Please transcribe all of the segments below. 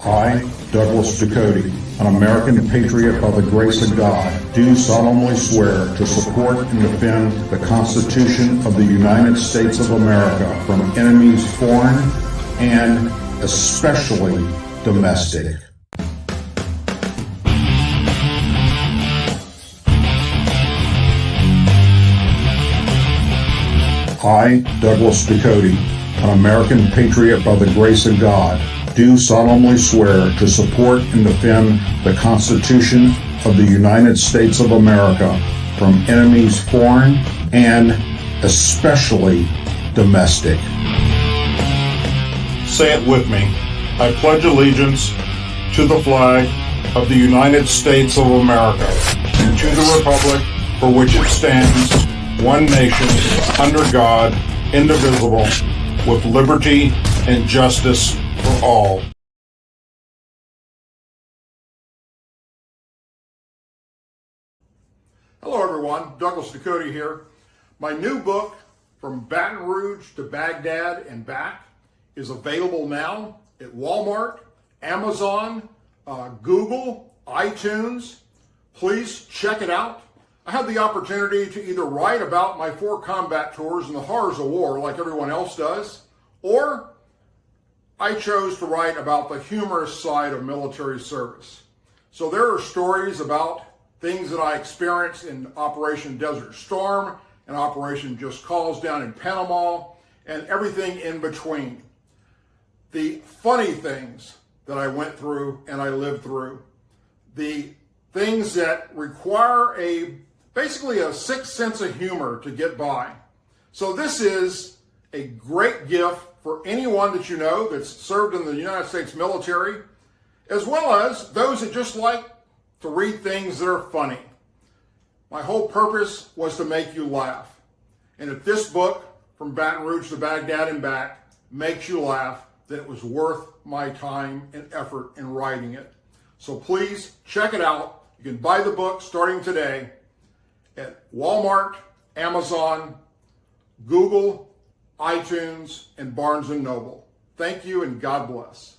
I, Douglas Ducote, an American patriot by the grace of God, do solemnly swear to support and defend the Constitution of the United States of America from enemies foreign and especially domestic. I, Douglas Ducote, an American patriot by the grace of God, do solemnly swear to support and defend the Constitution of the United States of America from enemies foreign and especially domestic. Say it with me. I pledge allegiance to the flag of the United States of America and to the republic for which it stands, one nation, under God, indivisible, with liberty and justice for all. Hello everyone, Douglas Ducote here. My new book, From Baton Rouge to Baghdad and Back, is available now at Walmart, Amazon, Google, iTunes. Please check it out. I had the opportunity to either write about my 4 combat tours and the horrors of war like everyone else does, or I chose to write about the humorous side of military service. So there are stories about things that I experienced in Operation Desert Storm and Operation Just Cause down in Panama and everything in between. The funny things that I went through and I lived through. The things that require basically a sixth sense of humor to get by. So this is a great gift for anyone that you know that's served in the United States military, as well as those that just like to read things that are funny. My whole purpose was to make you laugh. And if this book, From Baton Rouge to Baghdad and Back, makes you laugh, then it was worth my time and effort in writing it. So please check it out. You can buy the book starting today at Walmart, Amazon, Google, iTunes, and Barnes & Noble. Thank you and God bless.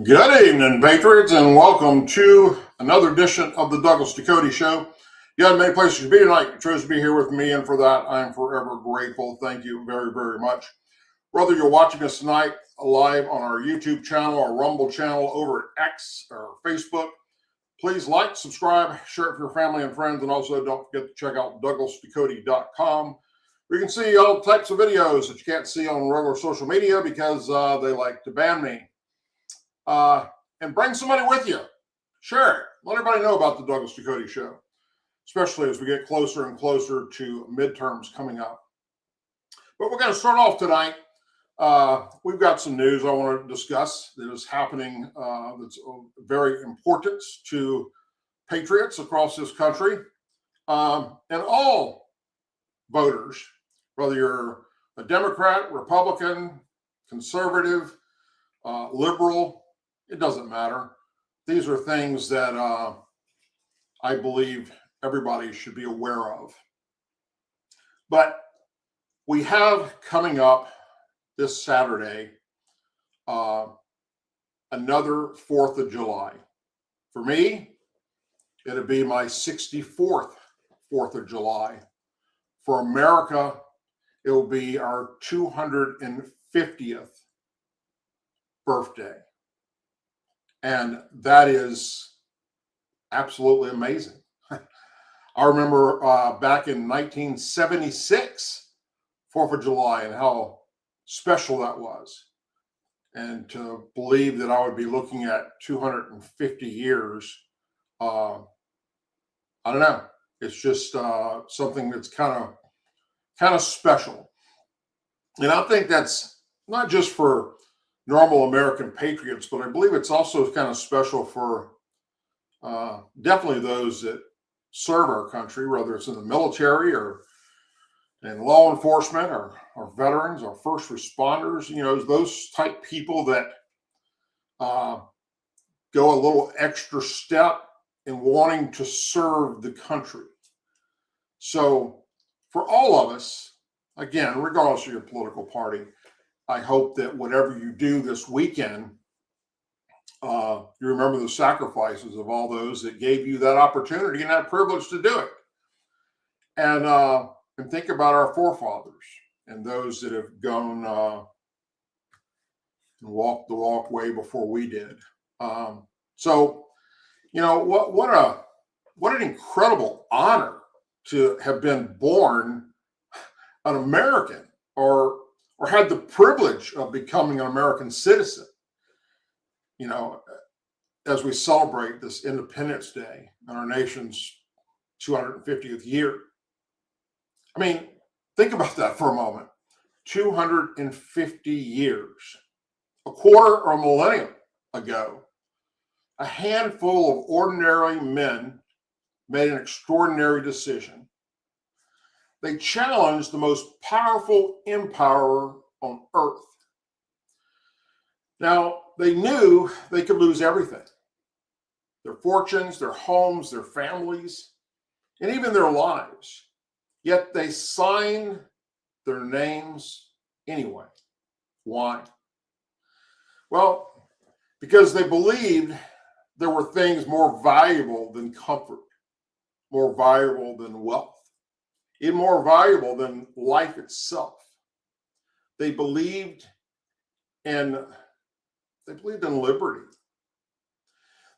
Good evening, Patriots, and welcome to another edition of the Douglas Ducote Show. You had many places to be tonight. You chose to be here with me, and for that, I am forever grateful. Thank you very, very much. Whether you're watching us tonight live on our YouTube channel or Rumble channel over at X or Facebook, please like, subscribe, share it with your family and friends, and also don't forget to check out DouglasDucote.com. where you can see all types of videos that you can't see on regular social media because they like to ban me. And bring somebody with you. Share it. Let everybody know about the Douglas Ducote Show, especially as we get closer and closer to midterms coming up. But we're going to start off tonight. We've got some news I want to discuss that is happening that's of very importance to patriots across this country and all voters, whether you're a Democrat, Republican, conservative, liberal, it doesn't matter. These are things that I believe everybody should be aware of. But we have coming up this Saturday another 4th of July. For me, it'll be my 64th 4th of July. For America, it will be our 250th birthday. And that is absolutely amazing. I remember back in 1976, 4th of July, and how special that was. And to believe that I would be looking at 250 years, I don't know. It's just something that's kind of special. And I think that's not just for normal American patriots, but I believe it's also kind of special for definitely those that serve our country, whether it's in the military or in law enforcement or veterans or first responders, those type people that go a little extra step in wanting to serve the country. So for all of us, again, regardless of your political party, I hope that whatever you do this weekend, you remember the sacrifices of all those that gave you that opportunity and that privilege to do it. And think about our forefathers and those that have gone and walked the walkway before we did. So, what an incredible honor to have been born an American or had the privilege of becoming an American citizen. As we celebrate this Independence Day and our nation's 250th year. I mean, think about that for a moment. 250 years, a quarter or a millennium ago, a handful of ordinary men made an extraordinary decision. They challenged the most powerful empire on earth. Now, they knew they could lose everything. Their fortunes, their homes, their families, and even their lives. Yet they signed their names anyway. Why? Well, because they believed there were things more valuable than comfort, more valuable than wealth, even more valuable than life itself. They believed in liberty.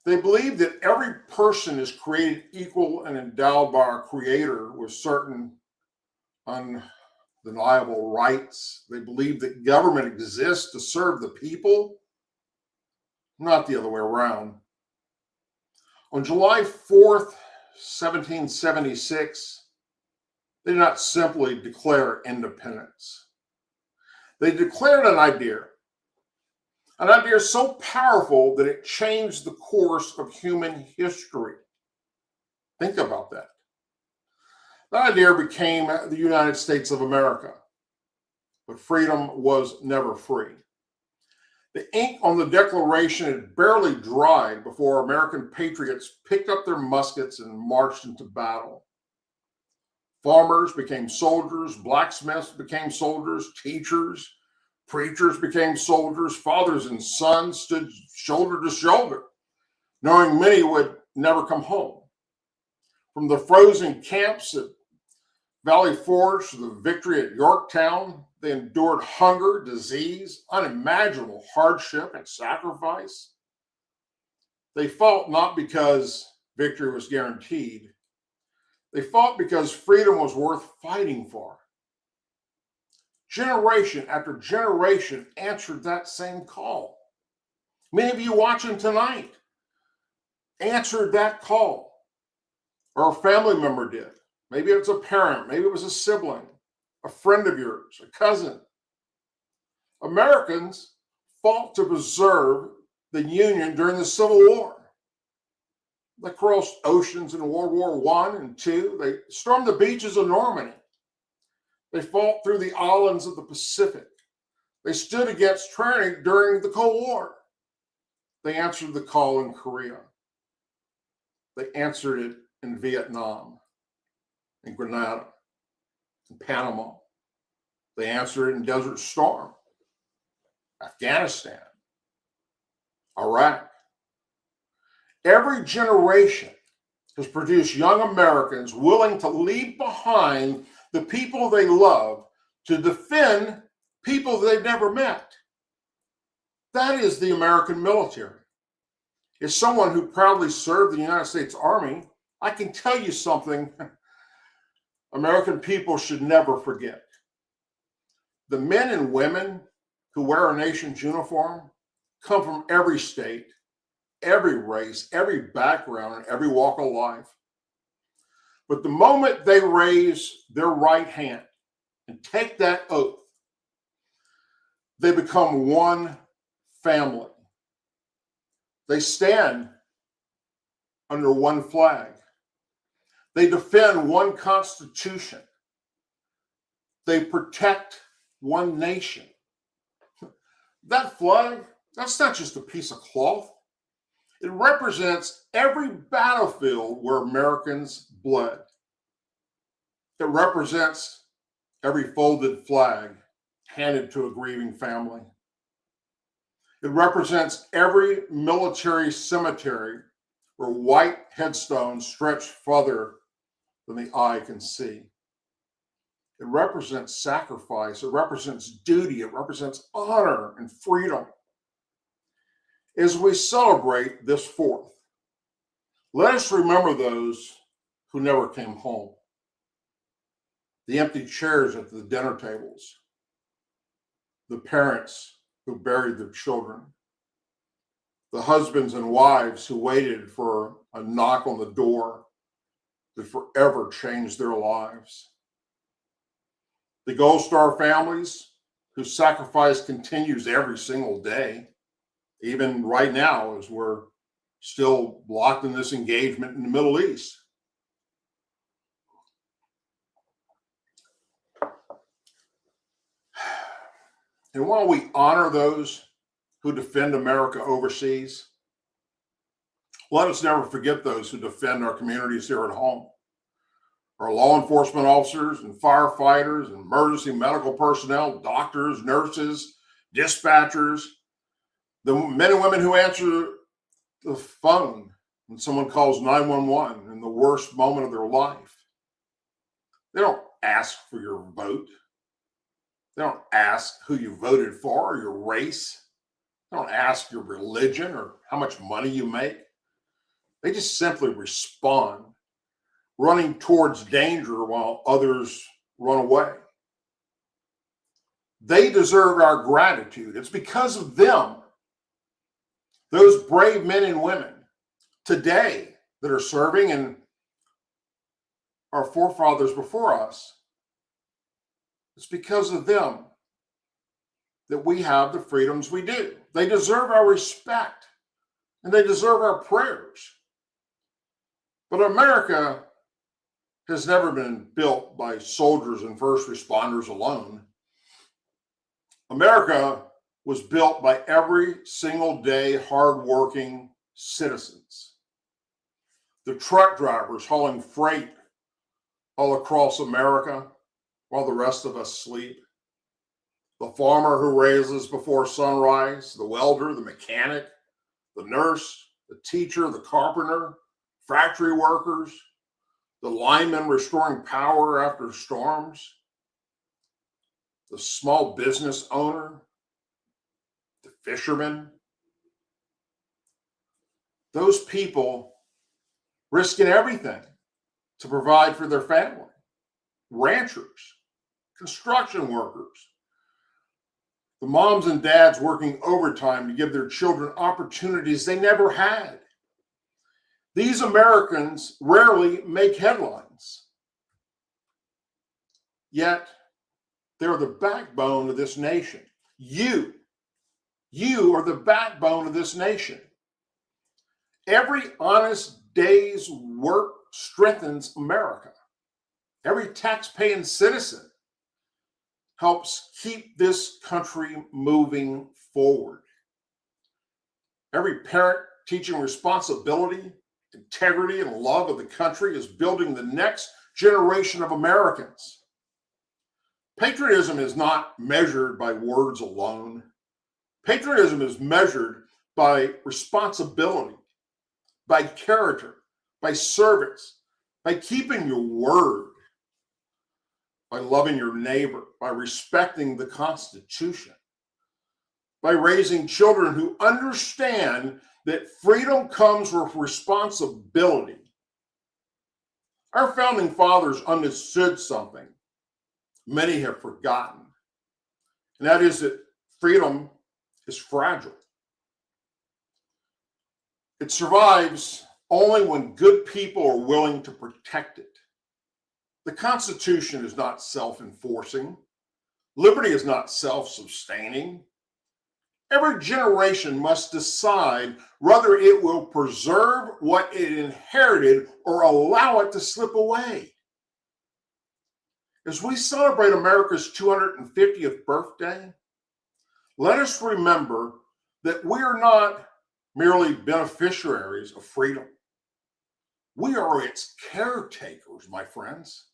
They believe that every person is created equal and endowed by our Creator with certain undeniable rights. They believe that government exists to serve the people, not the other way around. On July 4th, 1776, they did not simply declare independence. They declared an idea so powerful that it changed the course of human history. Think about that. That idea became the United States of America, but freedom was never free. The ink on the Declaration had barely dried before American patriots picked up their muskets and marched into battle. Farmers became soldiers, blacksmiths became soldiers, teachers, preachers became soldiers, fathers and sons stood shoulder to shoulder, knowing many would never come home. From the frozen camps at Valley Forge to the victory at Yorktown, they endured hunger, disease, unimaginable hardship, and sacrifice. They fought not because victory was guaranteed. They fought because freedom was worth fighting for. Generation after generation answered that same call. Many of you watching tonight answered that call, or a family member did. Maybe it was a parent, maybe it was a sibling. a friend of yours, a cousin. Americans fought to preserve the Union during the Civil War. They crossed oceans in World War I and II. They stormed the beaches of Normandy. They fought through the islands of the Pacific. They stood against tyranny during the Cold War. They answered the call in Korea. They answered it in Vietnam, in Grenada, in Panama. They answered it in Desert Storm, Afghanistan, Iraq. Every generation has produced young Americans willing to leave behind the people they love to defend people they've never met. That is the American military. As someone who proudly served the United States Army, I can tell you something American people should never forget. The men and women who wear our nation's uniform come from every state, every race, every background, and every walk of life. But the moment they raise their right hand and take that oath, they become one family. They stand under one flag. They defend one constitution. They protect one nation. That flag, that's not just a piece of cloth. It represents every battlefield where Americans bled. It represents every folded flag handed to a grieving family. It represents every military cemetery where white headstones stretch further than the eye can see. It represents sacrifice. It represents duty. It represents honor and freedom. As we celebrate this 4th, let us remember those who never came home. The empty chairs at the dinner tables. The parents who buried their children. The husbands and wives who waited for a knock on the door that forever changed their lives. The Gold Star families whose sacrifice continues every single day, even right now as we're still locked in this engagement in the Middle East. And while we honor those who defend America overseas, let us never forget those who defend our communities here at home. Our law enforcement officers and firefighters and emergency medical personnel, doctors, nurses, dispatchers, the men and women who answer the phone when someone calls 911 in the worst moment of their life. They don't ask for your vote. They don't ask who you voted for or your race. They don't ask your religion or how much money you make. They just simply respond, running towards danger while others run away. They deserve our gratitude. It's because of them, those brave men and women today that are serving and our forefathers before us. It's because of them that we have the freedoms we do. They deserve our respect and they deserve our prayers. But America has never been built by soldiers and first responders alone. America was built by every single day hardworking citizens. The truck drivers hauling freight all across America while the rest of us sleep. The farmer who raises before sunrise, the welder, the mechanic, the nurse, the teacher, the carpenter, factory workers, the linemen restoring power after storms, the small business owner, the fisherman. Those people risking everything to provide for their family. Ranchers, construction workers, the moms and dads working overtime to give their children opportunities they never had. These Americans rarely make headlines. Yet, They're the backbone of this nation. You are the backbone of this nation. Every honest day's work strengthens America. Every tax-paying citizen helps keep this country moving forward. Every parent teaching responsibility, integrity, and love of the country is building the next generation of Americans. Patriotism is not measured by words alone. Patriotism is measured by responsibility, by character, by service, by keeping your word, by loving your neighbor, by respecting the Constitution, by raising children who understand that freedom comes with responsibility. Our founding fathers understood something many have forgotten, and that is that freedom is fragile. It survives only when good people are willing to protect it. The Constitution is not self-enforcing. Liberty is not self-sustaining. Every generation must decide whether it will preserve what it inherited or allow it to slip away. As we celebrate America's 250th birthday, let us remember that we are not merely beneficiaries of freedom. We are its caretakers, my friends.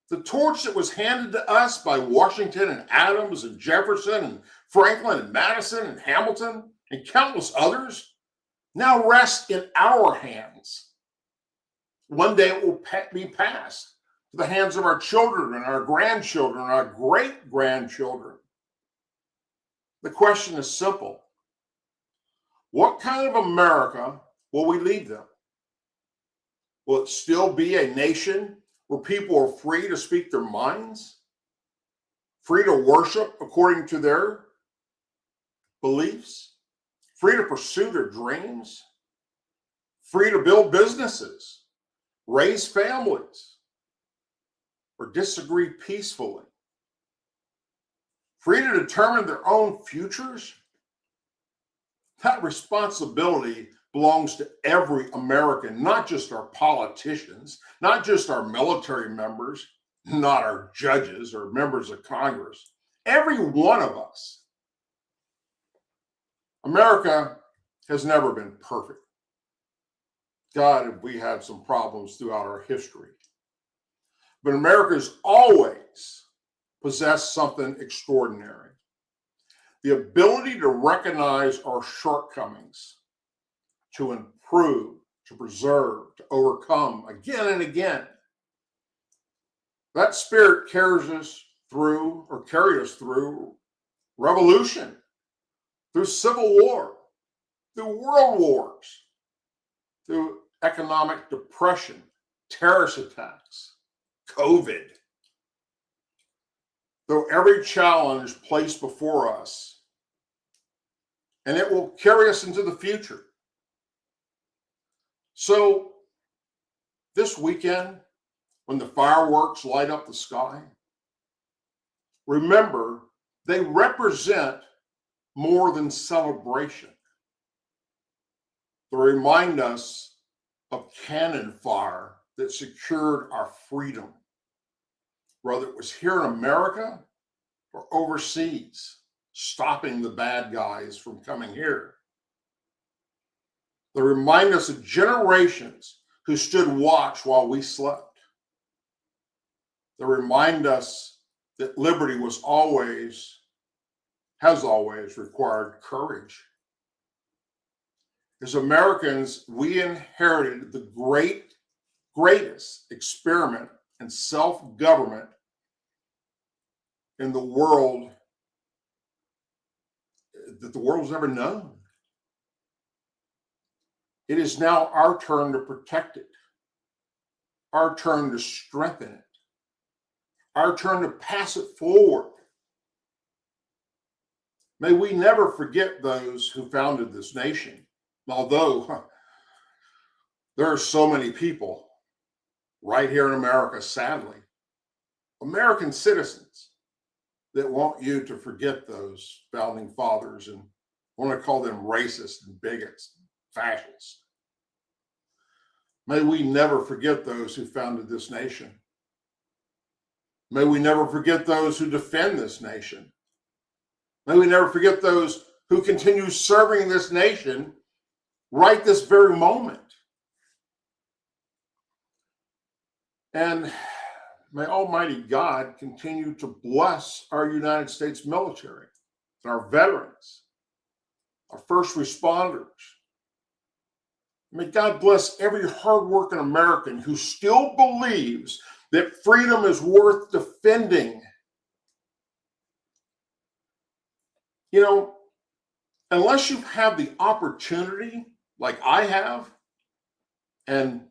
The torch that was handed to us by Washington and Adams and Jefferson and Franklin and Madison and Hamilton and countless others now rests in our hands. One day it will be passed to the hands of our children and our grandchildren and our great-grandchildren. The question is simple. What kind of America will we leave them? Will it still be a nation where people are free to speak their minds, free to worship according to their beliefs, free to pursue their dreams, free to build businesses, raise families, or disagree peacefully, free to determine their own futures? That responsibility belongs to every American, not just our politicians, not just our military members, not our judges or members of Congress. Every one of us. America has never been perfect. God, have we had some problems throughout our history. But America has always possessed something extraordinary. The ability to recognize our shortcomings, to improve, to preserve, to overcome again and again. That spirit carried us through revolution, through civil war, through world wars, through economic depression, terrorist attacks, COVID. Though every challenge placed before us, and it will carry us into the future. So this weekend, when the fireworks light up the sky, remember they represent more than celebration. They remind us of cannon fire that secured our freedom, whether it was here in America or overseas, stopping the bad guys from coming here. They remind us of generations who stood watch while we slept. They remind us that liberty has always required courage. As Americans, we inherited the greatest experiment in self-government in the world that the world has ever known. It is now our turn to protect it, our turn to strengthen it, our turn to pass it forward. May we never forget those who founded this nation, although there are so many people right here in America, sadly, American citizens that want you to forget those founding fathers and want to call them racist and bigots, and fascists. May we never forget those who founded this nation. May we never forget those who defend this nation. May we never forget those who continue serving this nation right this very moment. And may Almighty God continue to bless our United States military and our veterans, our first responders. May God bless every hardworking American who still believes that freedom is worth defending. You know, unless you've had the opportunity, like I have, and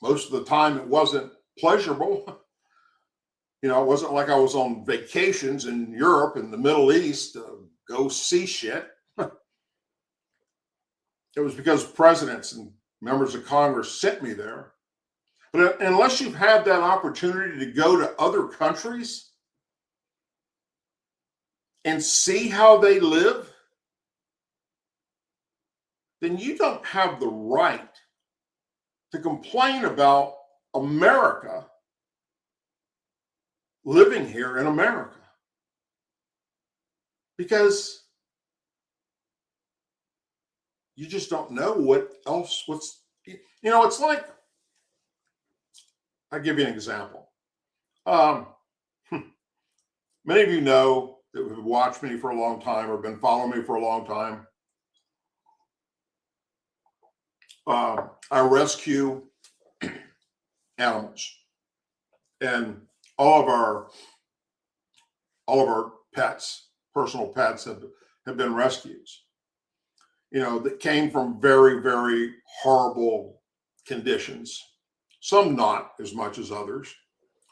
most of the time it wasn't pleasurable. You know, it wasn't like I was on vacations in Europe and the Middle East to go see shit. It was because presidents and members of Congress sent me there. But unless you've had that opportunity to go to other countries and see how they live, then you don't have the right to complain about America living here in America. Because you just don't know it's like, I'll give you an example. Many of you know that have watched me for a long time or been following me for a long time. I rescue animals, and all of our pets, personal pets, have been rescues. You know, that came from very, very horrible conditions. Some not as much as others,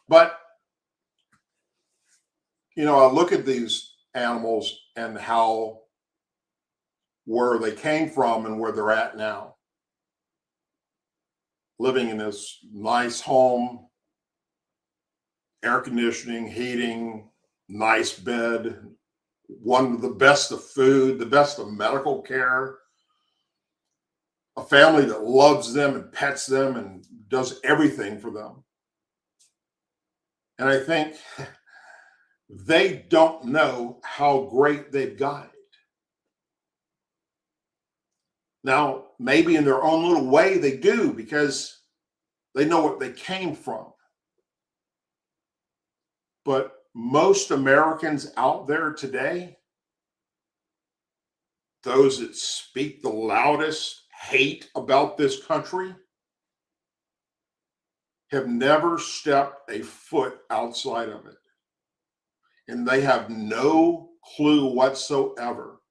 but you know, I look at these animals and where they came from and where they're at now. Living in this nice home, air conditioning, heating, nice bed, one of the best of food, the best of medical care, a family that loves them and pets them and does everything for them. And I think they don't know how great they've got it. Now, maybe in their own little way they do, because they know what they came from. But most Americans out there today, those that speak the loudest hate about this country, have never stepped a foot outside of it. And they have no clue whatsoever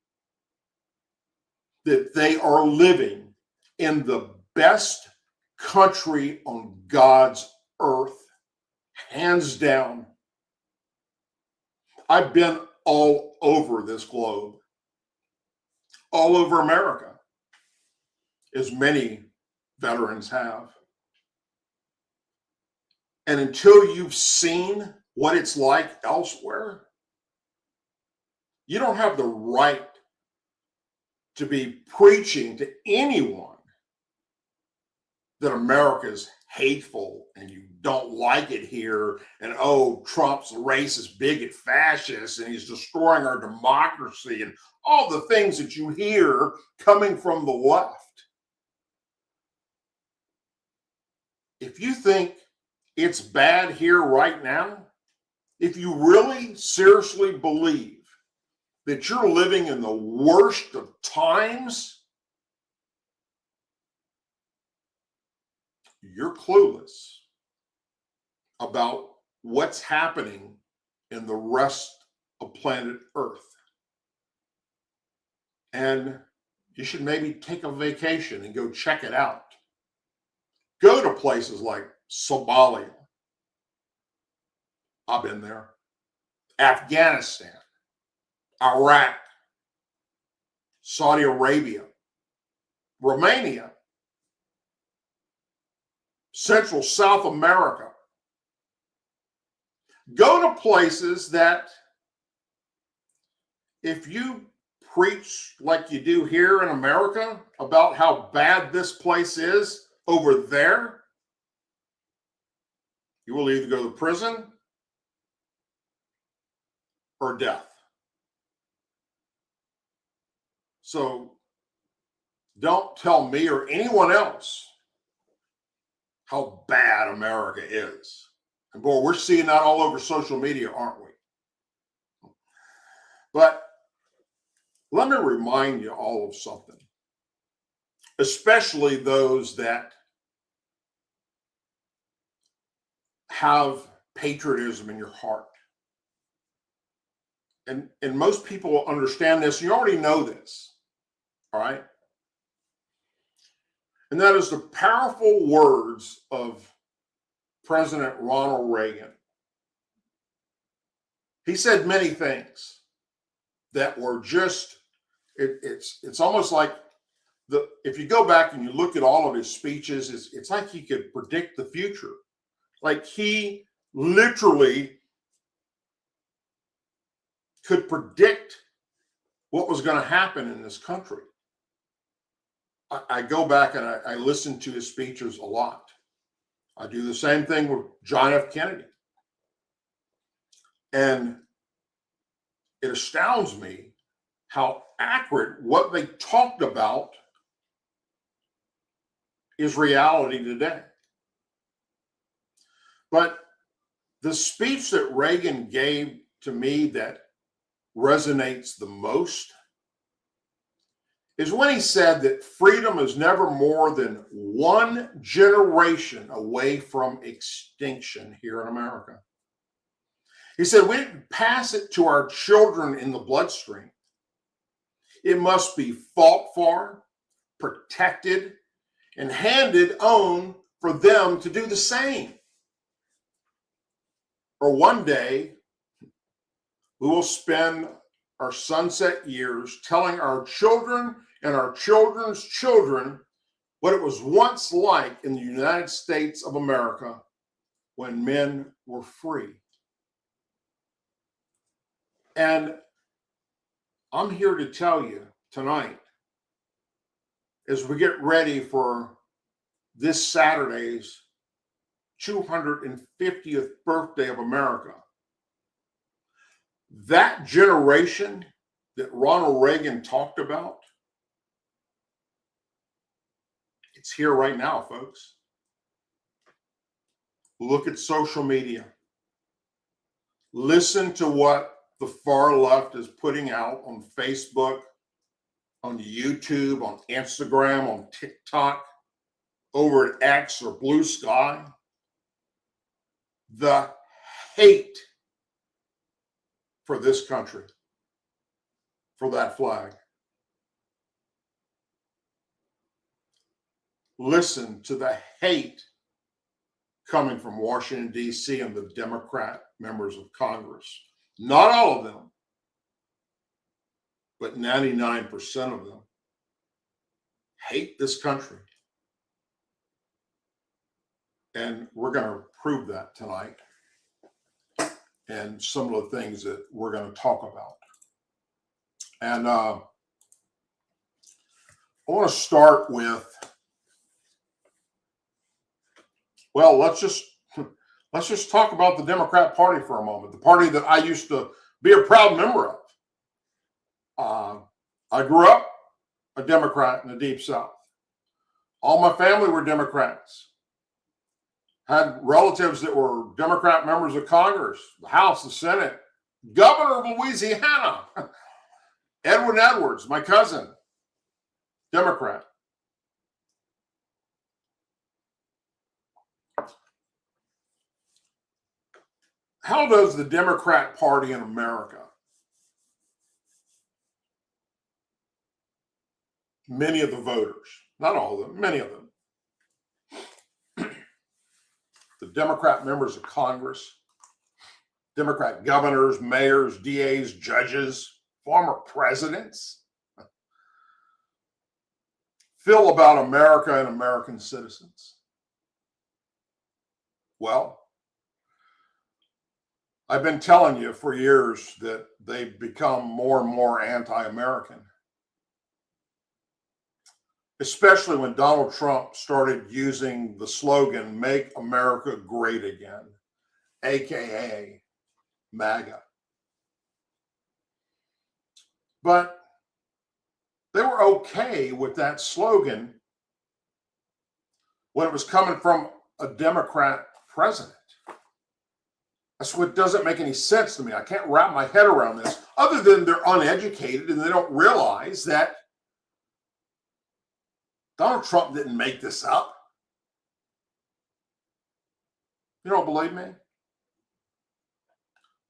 that they are living in the best country on God's earth, hands down. I've been all over this globe, all over America, as many veterans have. And until you've seen what it's like elsewhere, you don't have the right to be preaching to anyone that America is hateful and you don't like it here, and Trump's a racist, bigot, fascist, and he's destroying our democracy, and all the things that you hear coming from the left. If you think it's bad here right now, if you really seriously believe that you're living in the worst of times, you're clueless about what's happening in the rest of planet Earth. And you should maybe take a vacation and go check it out. Go to places like Somalia. I've been there. Afghanistan, Iraq, Saudi Arabia, Romania, Central South America, Go to places that if you preach like you do here in America about how bad this place is over there, you will either go to prison or death. So don't tell me or anyone else how bad America is. And boy, we're seeing that all over social media, aren't we? But let me remind you all of something, especially those that have patriotism in your heart. And most people will understand this. You already know this, all right? And that is the powerful words of President Ronald Reagan. He said many things that were just, it's almost like if you go back and you look at all of his speeches, it's like he could predict the future. Like he literally could predict what was going to happen in this country. I go back and I listen to his speeches a lot. I do the same thing with John F. Kennedy. And it astounds me how accurate what they talked about is reality today. But the speech that Reagan gave to me that resonates the most is when he said that freedom is never more than one generation away from extinction here in America. He said we didn't pass it to our children in the bloodstream. It must be fought for, protected, and handed on for them to do the same. Or one day, we will spend our sunset years telling our children and our children's children what it was once like in the United States of America when men were free. And I'm here to tell you tonight, as we get ready for this Saturday's 250th birthday of America, that generation that Ronald Reagan talked about, it's here right now, folks. Look at social media. Listen to what the far left is putting out on Facebook, on YouTube, on Instagram, on TikTok, over at X or Blue Sky. The hate for this country, for that flag. Listen to the hate coming from Washington, D.C. and the Democrat members of Congress. Not all of them, but 99% of them hate this country. And we're going to prove that tonight. And some of the things that we're going to talk about. And I want to start with, well, let's just talk about the Democrat Party for a moment. The party that I used to be a proud member of. I grew up a Democrat in the Deep South. All my family were Democrats. Had relatives that were Democrat members of Congress, the House, the Senate, governor of Louisiana, Edwin Edwards, my cousin, Democrat. How does the Democrat Party in America, many of the voters, not all of them, many of them, the Democrat members of Congress, Democrat governors, mayors, DAs, judges, former presidents, feel about America and American citizens? Well, I've been telling you for years that they've become more and more anti-American, especially when Donald Trump started using the slogan, "Make America Great Again," AKA MAGA. But they were okay with that slogan when it was coming from a Democrat president. That's what doesn't make any sense to me. I can't wrap my head around this, other than they're uneducated and they don't realize that Donald Trump didn't make this up. You don't believe me?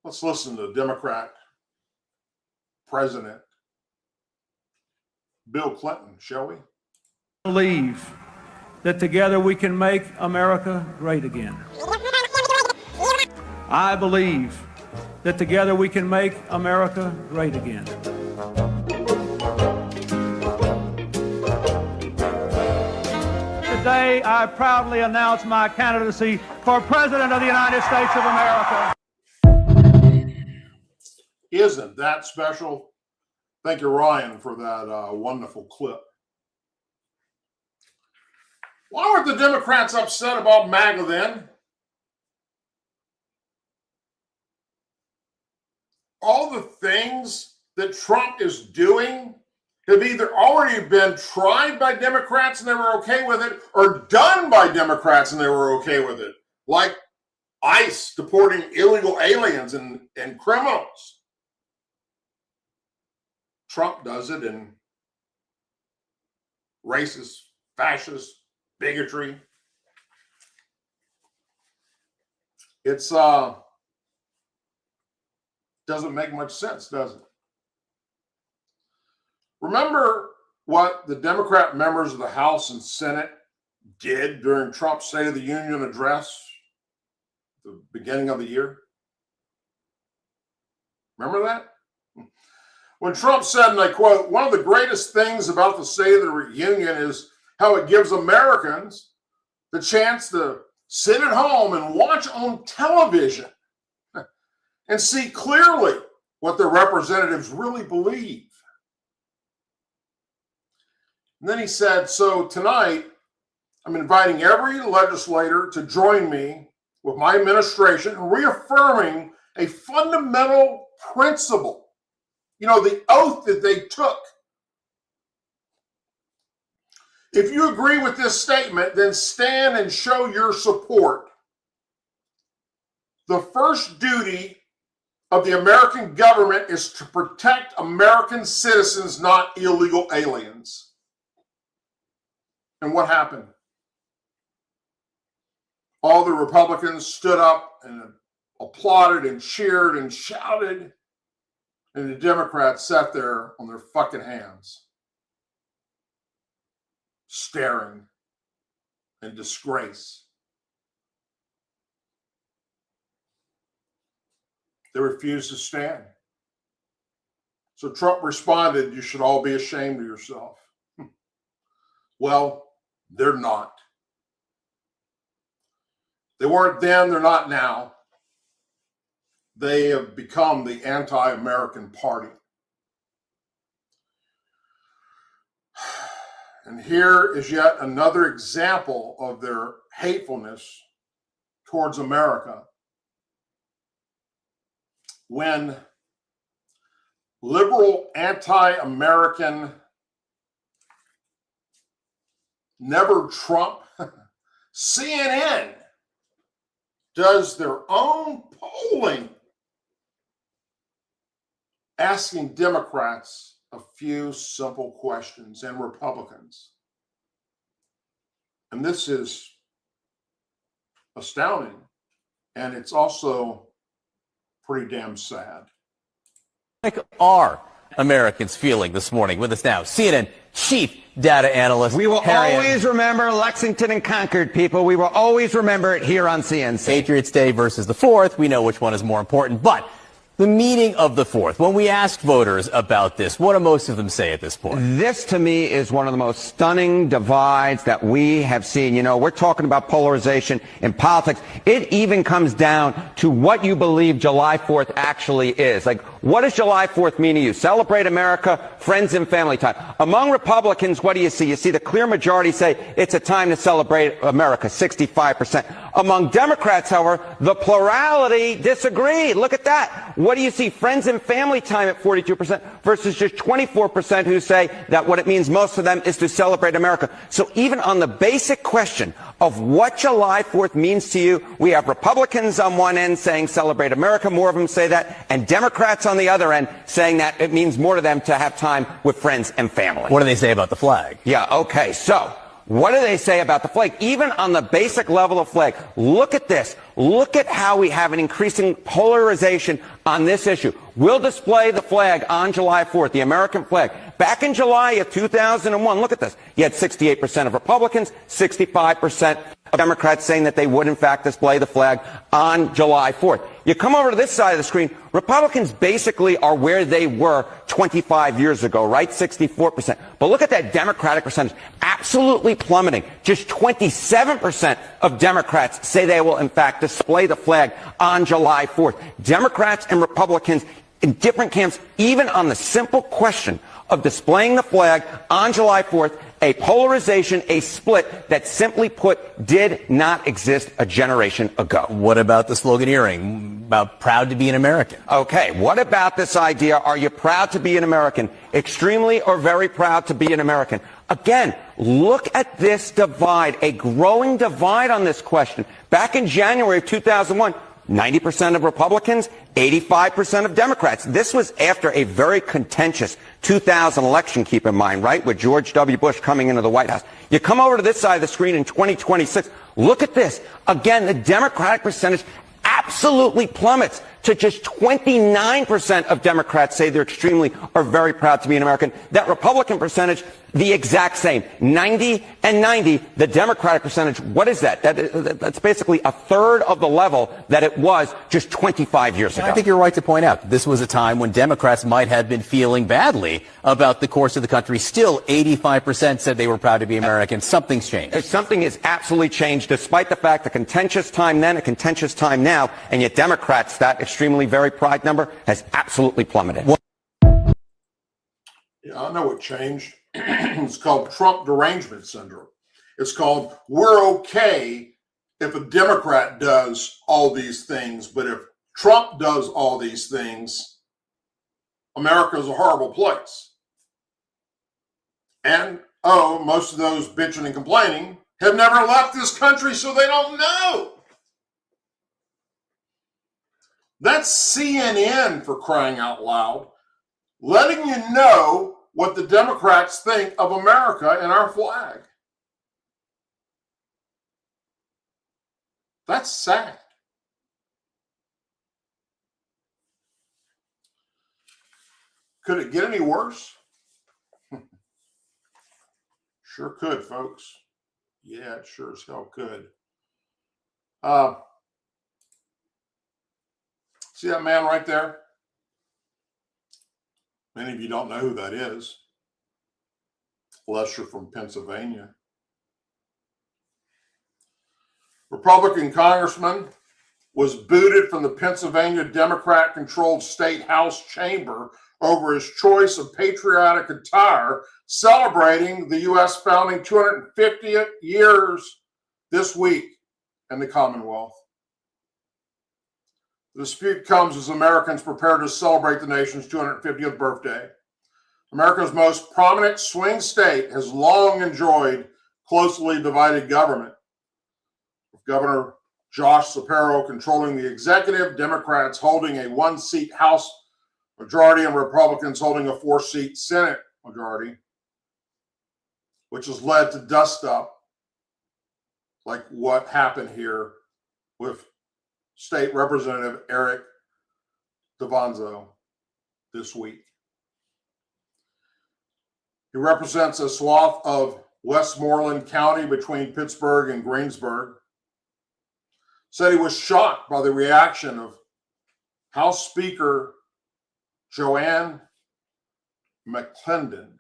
Let's listen to Democrat President Bill Clinton, shall we? Believe that together we can make America great again. I believe that together we can make America great again. Today, I proudly announce my candidacy for President of the United States of America. Isn't that special? Thank you, Ryan, for that wonderful clip. Why weren't the Democrats upset about MAGA then? All the things that Trump is doing have either already been tried by Democrats and they were okay with it, or done by Democrats and they were okay with it. Like ICE deporting illegal aliens and criminals. Trump does it in racist, fascist, bigotry. It's doesn't make much sense, does it? Remember what the Democrat members of the House and Senate did during Trump's State of the Union address at the beginning of the year? Remember that? When Trump said, and I quote, "One of the greatest things about the State of the Union is how it gives Americans the chance to sit at home and watch on television and see clearly what their representatives really believe." And then he said, "So tonight, I'm inviting every legislator to join me with my administration in reaffirming a fundamental principle." You know, the oath that they took. "If you agree with this statement, then stand and show your support. The first duty of the American government is to protect American citizens, not illegal aliens." And what happened? All the Republicans stood up and applauded and cheered and shouted, and the Democrats sat there on their fucking hands, staring in disgrace. They refused to stand. So Trump responded, "You should all be ashamed of yourself." Well, they're not. They weren't then, they're not now. They have become the anti-American party. And here is yet another example of their hatefulness towards America. When liberal anti-American, never Trump CNN does their own polling asking Democrats a few simple questions and Republicans. And this is astounding, and it's also pretty damn sad. Like are Americans feeling this morning? With us now, CNN chief data analyst. We will always remember Lexington and Concord, people. We will always remember it here on CNC. Patriots Day versus the 4th. We know which one is more important, but The meeting of the 4th. When we asked voters about this, what do most of them say at this point? This, to me, is one of the most stunning divides that we have seen. You know, we're talking about polarization in politics. It even comes down to what you believe July 4th actually is. Like, what does July 4th mean to you? Celebrate America, friends and family time. Among Republicans, what do you see? You see the clear majority say it's a time to celebrate America, 65%. Among Democrats, however, the plurality disagree. Look at that. What do you see? Friends and family time at 42% versus just 24% who say that what it means most of them is to celebrate America. So even on the basic question of what July 4th means to you, we have Republicans on one end saying celebrate America, more of them say that, and Democrats on the other end saying that it means more to them to have time with friends and family. What do they say about the flag? Yeah, okay, so what do they say about the flag? Even on the basic level of flag, look at this. Look at how we have an increasing polarization on this issue. We'll display the flag on July 4th, the American flag. Back in July of 2001, look at this. You had 68% of Republicans, 65% of Democrats saying that they would, in fact, display the flag on July 4th. You come over to this side of the screen, Republicans basically are where they were 25 years ago, right? 64%. But look at that Democratic percentage, absolutely plummeting. Just 27% of Democrats say they will, in fact, display the flag on July 4th. Democrats and Republicans in different camps, even on the simple question of displaying the flag on July 4th, a polarization, a split that simply put did not exist a generation ago. What about the sloganeering about proud to be an American? Okay, what about this idea? Are you proud to be an American? Extremely or very proud to be an American? Again, look at this divide, a growing divide on this question. Back in January of 2001, 90% of Republicans, 85% of Democrats. This was after a very contentious 2000 election, keep in mind, right, with George W. Bush coming into the White House. You come over to this side of the screen in 2026, look at this. Again, the Democratic percentage absolutely plummets to just 29% of Democrats say they're extremely or very proud to be an American. That Republican percentage, the exact same, 90 and 90. The Democratic percentage, what is that? That's basically a third of the level that it was just 25 years ago. I think you're right to point out this was a time when Democrats might have been feeling badly about the course of the country. Still, 85% said they were proud to be American. Something's changed. Something has absolutely changed, despite the fact a contentious time then, a contentious time now, and yet Democrats, that extremely very pride number has absolutely plummeted. Yeah, I know what changed. It's called Trump derangement syndrome. It's called we're okay if a Democrat does all these things, but if Trump does all these things, America is a horrible place. And, most of those bitching and complaining have never left this country, so they don't know. That's CNN, for crying out loud, letting you know what the Democrats think of America and our flag. That's sad. Could it get any worse? Sure could, folks. Yeah, it sure as hell could. See that man right there? Many of you don't know who that is, unless you're from Pennsylvania. Republican congressman was booted from the Pennsylvania Democrat-controlled state house chamber over his choice of patriotic attire, celebrating the U.S. founding 250th years this week in the Commonwealth. The dispute comes as Americans prepare to celebrate the nation's 250th birthday. America's most prominent swing state has long enjoyed closely divided government, with Governor Josh Shapiro controlling the executive, Democrats holding a one-seat House majority, and Republicans holding a four-seat Senate majority, which has led to dust-up like what happened here with State Representative Eric Davanzo this week. He represents a swath of Westmoreland County between Pittsburgh and Greensburg. Said he was shocked by the reaction of House Speaker Joanne McClendon.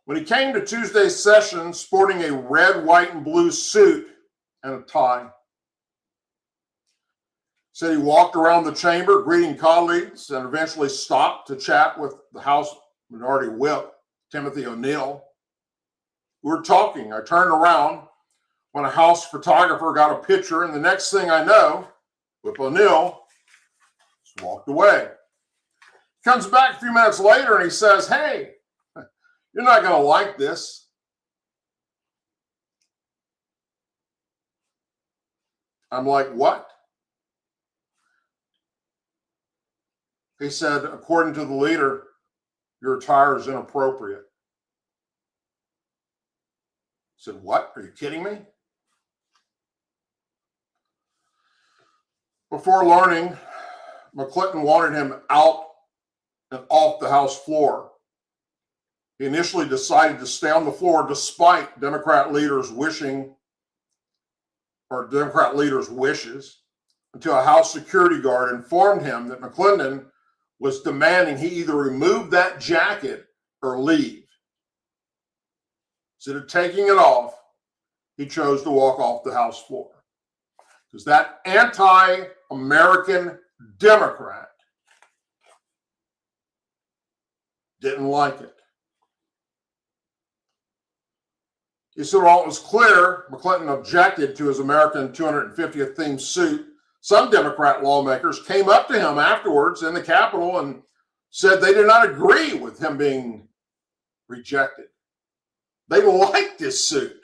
When he came to Tuesday's session sporting a red, white, and blue suit and a tie, said he walked around the chamber greeting colleagues and eventually stopped to chat with the House Minority Whip, Timothy O'Neill. We were talking. I turned around when a House photographer got a picture, and the next thing I know, Whip O'Neill just walked away. He comes back a few minutes later and he says, "Hey, you're not going to like this." I'm like, "What?" He said, "According to the leader, your attire is inappropriate." I said, "What? Are you kidding me?" Before learning, McClinton wanted him out and off the House floor. He initially decided to stay on the floor despite Democrat leaders' wishes, until a House security guard informed him that McClendon was demanding he either remove that jacket or leave. Instead of taking it off, he chose to walk off the House floor because that anti-American Democrat didn't like it. He said, while it was clear McClinton objected to his American 250th themed suit, some Democrat lawmakers came up to him afterwards in the Capitol and said they did not agree with him being rejected. They liked this suit.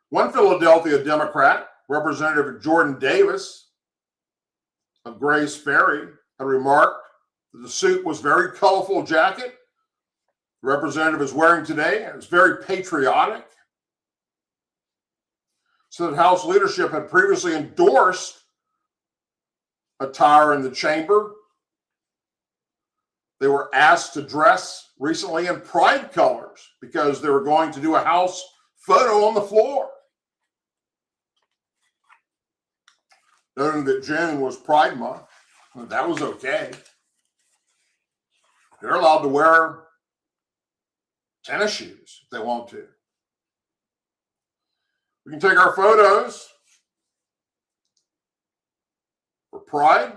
One Philadelphia Democrat, Representative Jordan Davis of Grays Ferry, had remarked that the suit was a very colorful jacket the representative is wearing today, and it's very patriotic. So that House leadership had previously endorsed attire in the chamber. They were asked to dress recently in pride colors because they were going to do a House photo on the floor. Noting that June was Pride Month, that was okay. They're allowed to wear tennis shoes if they want to. We can take our photos for pride.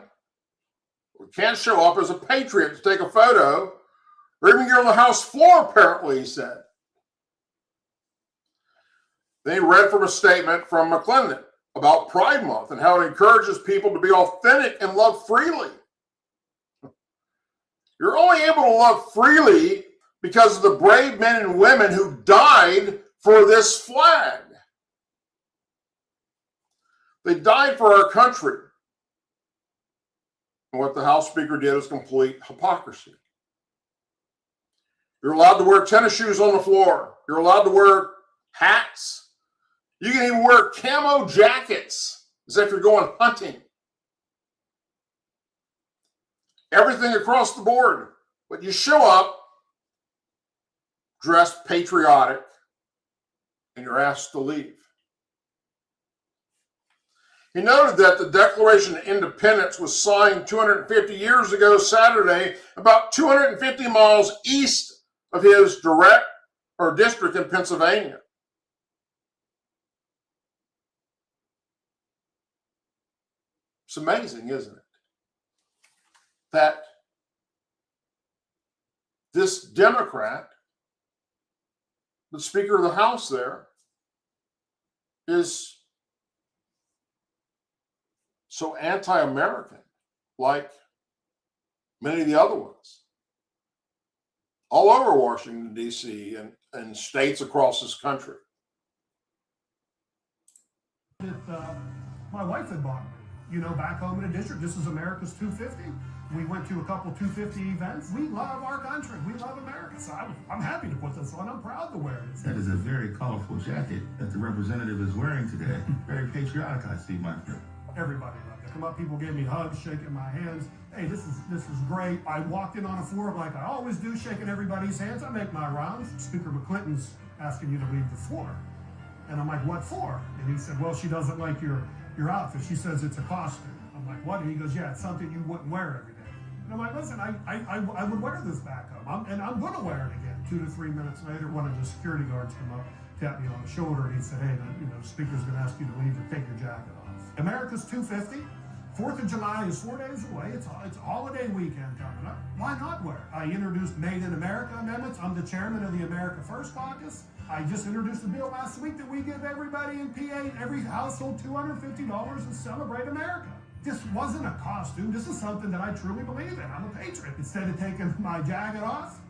We can't show up as a patriot to take a photo or even get on the House floor, apparently, he said. Then he read from a statement from McClendon about Pride Month and how it encourages people to be authentic and love freely. You're only able to love freely because of the brave men and women who died for this flag. They died for our country. And what the House Speaker did is complete hypocrisy. You're allowed to wear tennis shoes on the floor. You're allowed to wear hats. You can even wear camo jackets as if you're going hunting. Everything across the board. But you show up dressed patriotic and you're asked to leave. He noted that the Declaration of Independence was signed 250 years ago Saturday, about 250 miles east of his district in Pennsylvania. It's amazing, isn't it? That this Democrat, the Speaker of the House there, is so anti-American, like many of the other ones, all over Washington, D.C. and states across this country. My wife had bought me, back home in a district. This is America's 250. We went to a couple 250 events. We love our country. We love America. So I'm happy to put this on. I'm proud to wear it. That is a very colorful jacket that the representative is wearing today. Very patriotic, I see, my friend. Everybody loved it. Come up, people gave me hugs, shaking my hands. Hey, this is great. I walked in on a floor like I always do, shaking everybody's hands. I make my rounds. Speaker McClinton's asking you to leave the floor. And I'm like, what for? And he said, well, she doesn't like your your outfit. She says it's a costume. I'm like, what? And he goes, yeah, it's something you wouldn't wear every day. And I'm like, listen, I would wear this back home, and I'm going to wear it again. 2 to 3 minutes later, one of the security guards come up, tapped me on the shoulder, and he said, hey, the speaker's going to ask you to leave and take your jacket off. America's 250. 4th of July is 4 days away. It's holiday weekend coming up. Why not wear it? I introduced Made in America amendments. I'm the chairman of the America First Caucus. I just introduced a bill last week that we give everybody in PA, every household, $250 to celebrate America. This wasn't a costume. This is something that I truly believe in. I'm a patriot. Instead of taking my jacket off,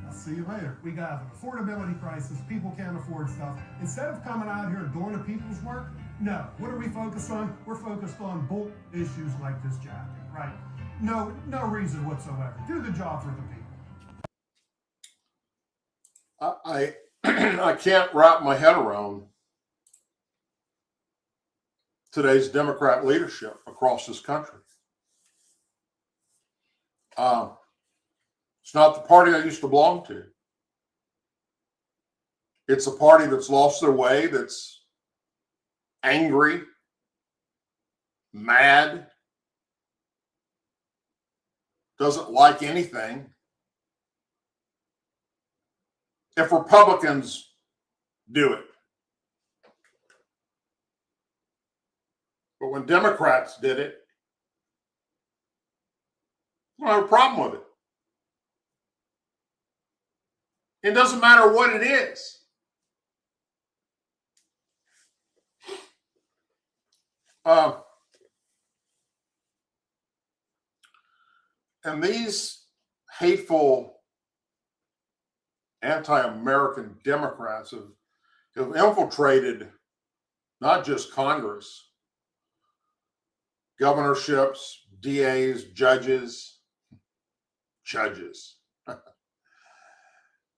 I'll see you later. We got an affordability crisis. People can't afford stuff. Instead of coming out here and doing the people's work, no. What are we focused on? We're focused on bull issues like this jacket, right? No reason whatsoever. Do the job for the people. I can't wrap my head around today's Democrat leadership across this country. It's not the party I used to belong to. It's a party that's lost their way, that's angry, mad, doesn't like anything. If Republicans do it. But when Democrats did it, I don't have a problem with it. It doesn't matter what it is. And these hateful anti-American Democrats have infiltrated not just Congress, governorships, DAs, judges.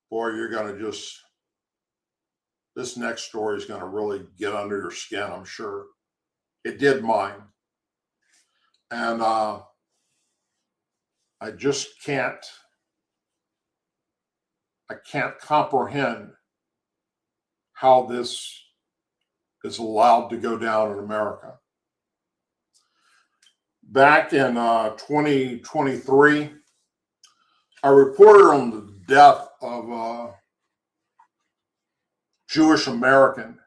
Boy, you're going to this next story is going to really get under your skin, I'm sure. It did mine. And I just can't comprehend how this is allowed to go down in America. Back in 2023, I reported on the death of a Jewish American,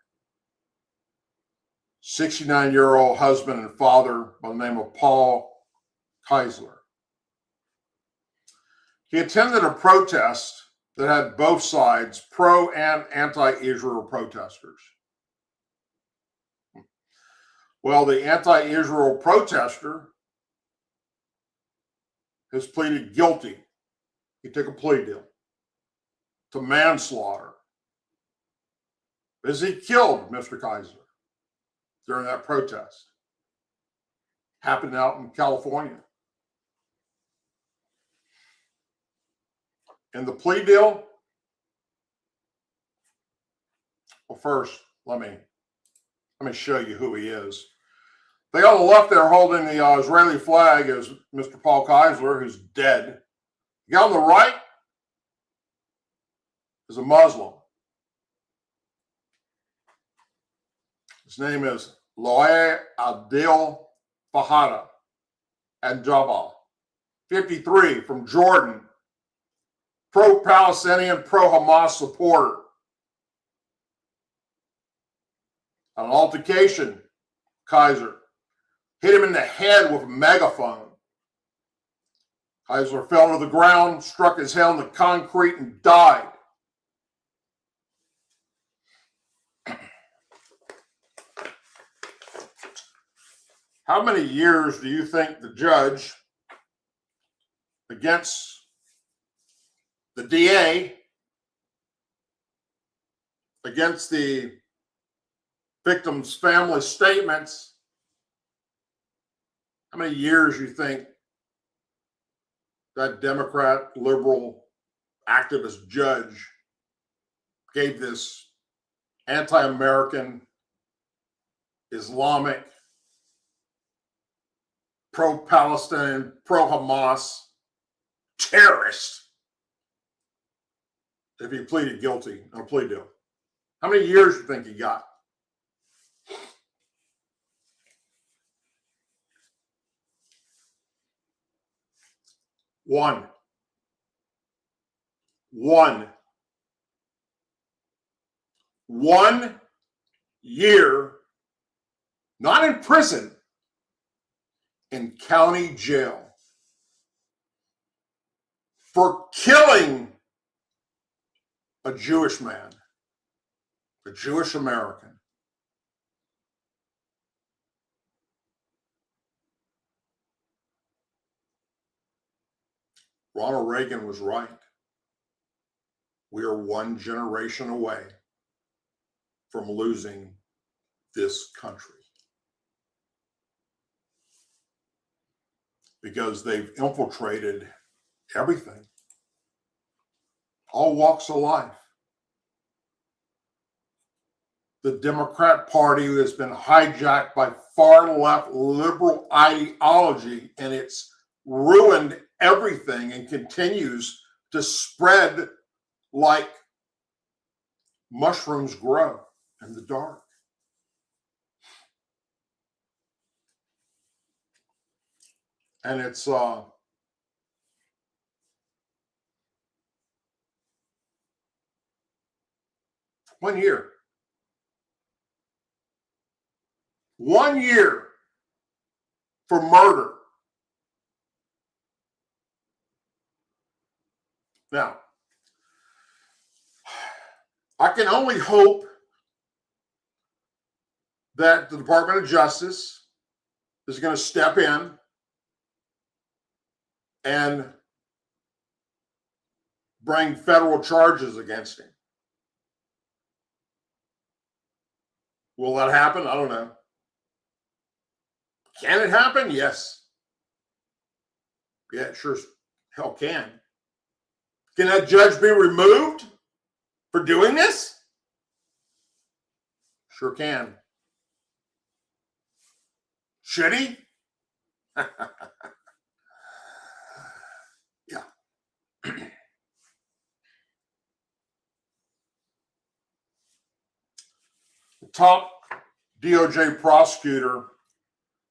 69-year-old husband and father by the name of Paul Keisler. He attended a protest that had both sides, pro and anti-Israel protesters. Well, the anti-Israel protester has pleaded guilty. He took a plea deal to manslaughter because he killed Mr. Keisler during that protest. Happened out in California. And the plea deal, well, first, let me show you who he is. They on the left there holding the Israeli flag is Mr. Paul Keisler, who's dead. The guy on the right is a Muslim. His name is Loe Adil Fahada and Jabal, 53, from Jordan, pro-Palestinian, pro-Hamas supporter. An altercation, Keisler hit him in the head with a megaphone. Keisler fell to the ground, struck his head on the concrete, and died. How many years do you think the judge against the DA, against the victim's family statements, how many years you think that Democrat, liberal, activist judge gave this anti-American, Islamic, pro-Palestinian, pro-Hamas terrorist if he pleaded guilty on a plea deal? How many years do you think he got? One. 1 year, not in prison, in county jail for killing a Jewish man, a Jewish American. Ronald Reagan was right. We are one generation away from losing this country because they've infiltrated everything, all walks of life. The Democrat Party has been hijacked by far left liberal ideology, and it's ruined everything and continues to spread like mushrooms grow in the dark. And it's 1 year. 1 year for murder. Now, I can only hope that the Department of Justice is going to step in and bring federal charges against him. Will that happen? I don't know. Can it happen? Yes. Yeah, it sure as hell can. Can that judge be removed for doing this? Sure can. Should he? Yeah. The top DOJ prosecutor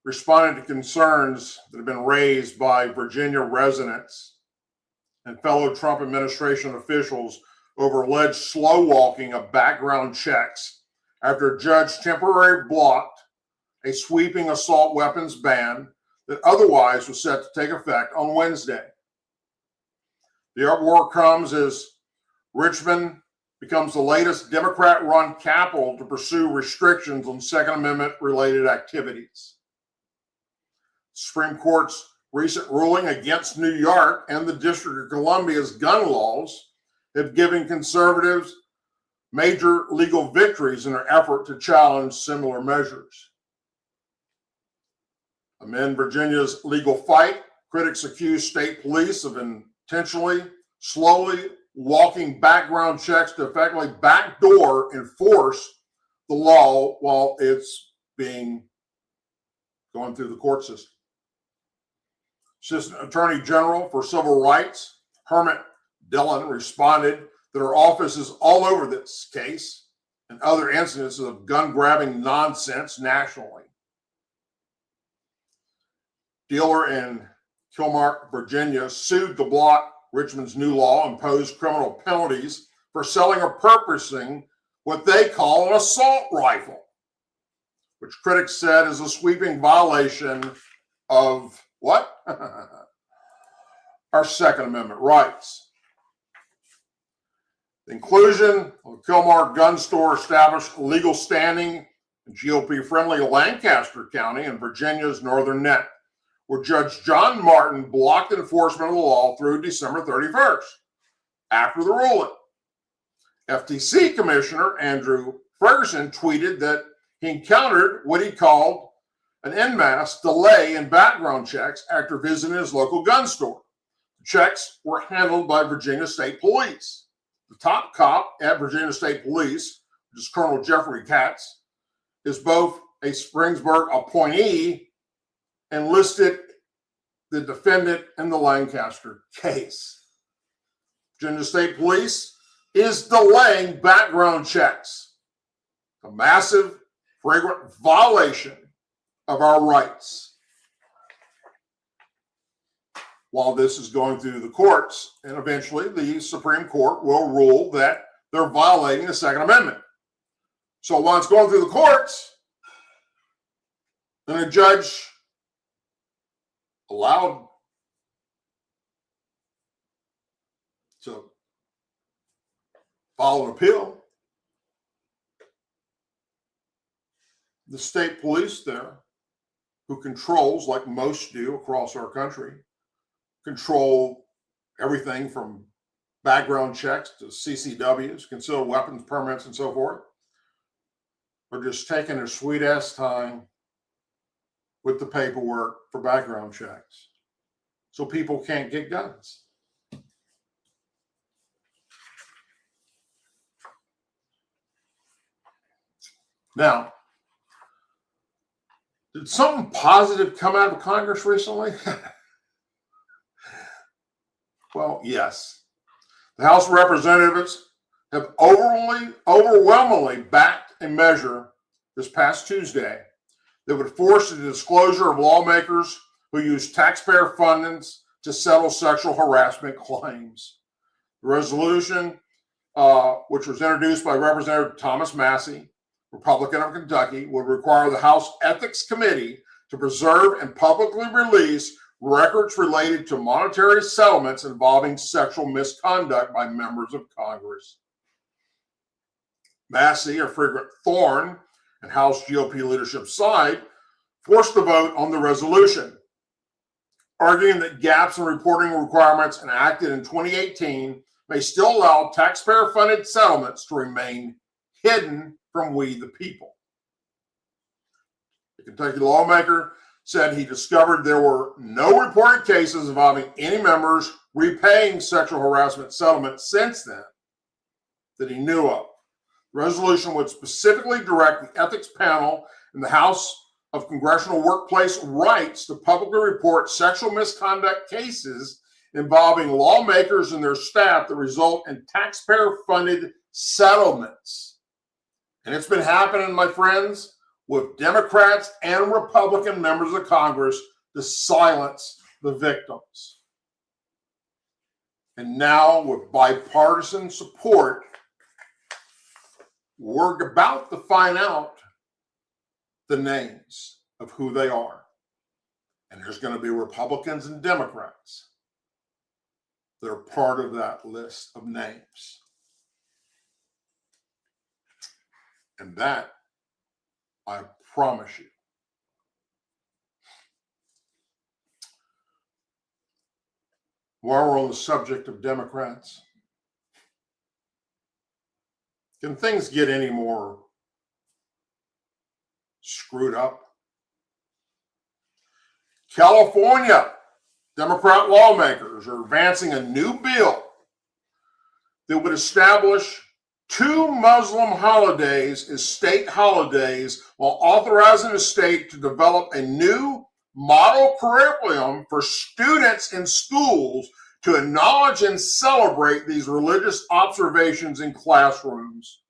responded to concerns that have been raised by Virginia residents and fellow Trump administration officials over alleged slow walking of background checks after a judge temporarily blocked a sweeping assault weapons ban that otherwise was set to take effect on Wednesday. The uproar comes as Richmond becomes the latest Democrat-run capital to pursue restrictions on Second Amendment-related activities. Supreme Court's recent ruling against New York and the District of Columbia's gun laws have given conservatives major legal victories in their effort to challenge similar measures. Amid Virginia's legal fight, critics accuse state police of intentionally, slowly walking background checks to effectively backdoor enforce the law while it's being going through the court system. Assistant Attorney General for Civil Rights, Hermit Dillon, responded that her office is all over this case and other incidents of gun-grabbing nonsense nationally. Dealer in Kilmark, Virginia, sued to block Richmond's new law imposed criminal penalties for selling or purchasing what they call an assault rifle, which critics said is a sweeping violation of what? Our Second Amendment rights. The inclusion of the Kilmark gun store established legal standing in GOP-friendly Lancaster County in Virginia's northern neck, where Judge John Martin blocked enforcement of the law through December 31st. After the ruling, FTC Commissioner Andrew Ferguson tweeted that he encountered what he called an en masse delay in background checks after visiting his local gun store. The checks were handled by Virginia State Police. The top cop at Virginia State Police, which is Colonel Jeffrey Katz, is both a Springsburg appointee and listed the defendant in the Lancaster case. Virginia State Police is delaying background checks, a massive, flagrant violation of our rights. while this is going through the courts, and eventually the Supreme Court will rule that they're violating the Second Amendment. So while it's going through the courts, then a judge allowed to file an appeal. The state police there, who controls, like most do across our country, control everything from background checks to CCWs, concealed weapons permits, and so forth, are just taking their sweet ass time with the paperwork for background checks. So people can't get guns. Now, did something positive come out of Congress recently? Well, yes. The House of Representatives have overwhelmingly backed a measure this past Tuesday that would force the disclosure of lawmakers who use taxpayer funds to settle sexual harassment claims. The resolution, which was introduced by Representative Thomas Massey, Republican of Kentucky, would require the House Ethics Committee to preserve and publicly release records related to monetary settlements involving sexual misconduct by members of Congress. Massey, a frequent thorn in House GOP leadership's side, forced the vote on the resolution, arguing that gaps in reporting requirements enacted in 2018 may still allow taxpayer-funded settlements to remain hidden from we the people. The Kentucky lawmaker said he discovered there were no reported cases involving any members repaying sexual harassment settlements since then that he knew of. The resolution would specifically direct the ethics panel in the House of Congressional Workplace Rights to publicly report sexual misconduct cases involving lawmakers and their staff that result in taxpayer-funded settlements. And it's been happening, my friends, with Democrats and Republican members of Congress to silence the victims. And now, with bipartisan support, we're about to find out the names of who they are. And there's going to be Republicans and Democrats that are part of that list of names. And that, I promise you, while we're on the subject of Democrats, can things get any more screwed up? California Democrat lawmakers are advancing a new bill that would establish 2 Muslim holidays as state holidays while authorizing the state to develop a new model curriculum for students in schools to acknowledge and celebrate these religious observations in classrooms.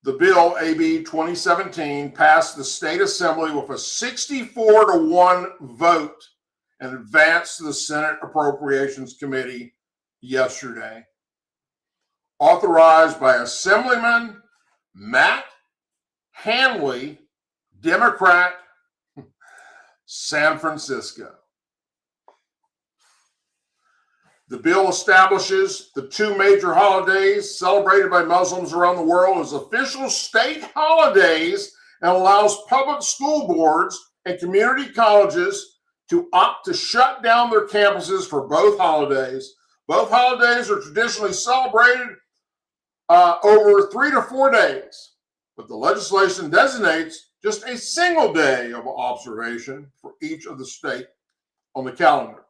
The bill, AB 2017, passed the state assembly with a 64-1 vote and advanced to the Senate Appropriations Committee yesterday. Authorized by Assemblyman Matt Hanley, Democrat, San Francisco. The bill establishes the 2 major holidays celebrated by Muslims around the world as official state holidays and allows public school boards and community colleges to opt to shut down their campuses for both holidays. Both holidays are traditionally celebrated over 3 to 4 days, but the legislation designates just a single day of observation for each of the state on the calendar.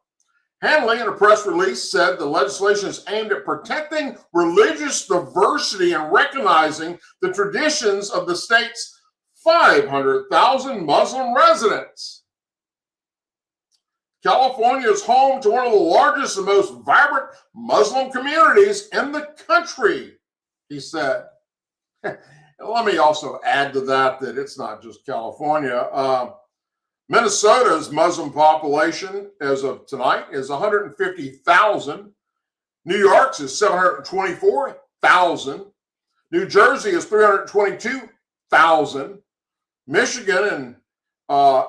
Hanley, in a press release, said the legislation is aimed at protecting religious diversity and recognizing the traditions of the state's 500,000 Muslim residents. California is home to one of the largest and most vibrant Muslim communities in the country, he said. And let me also add to that it's not just California. Minnesota's Muslim population as of tonight is 150,000. New York's is 724,000. New Jersey is 322,000. Michigan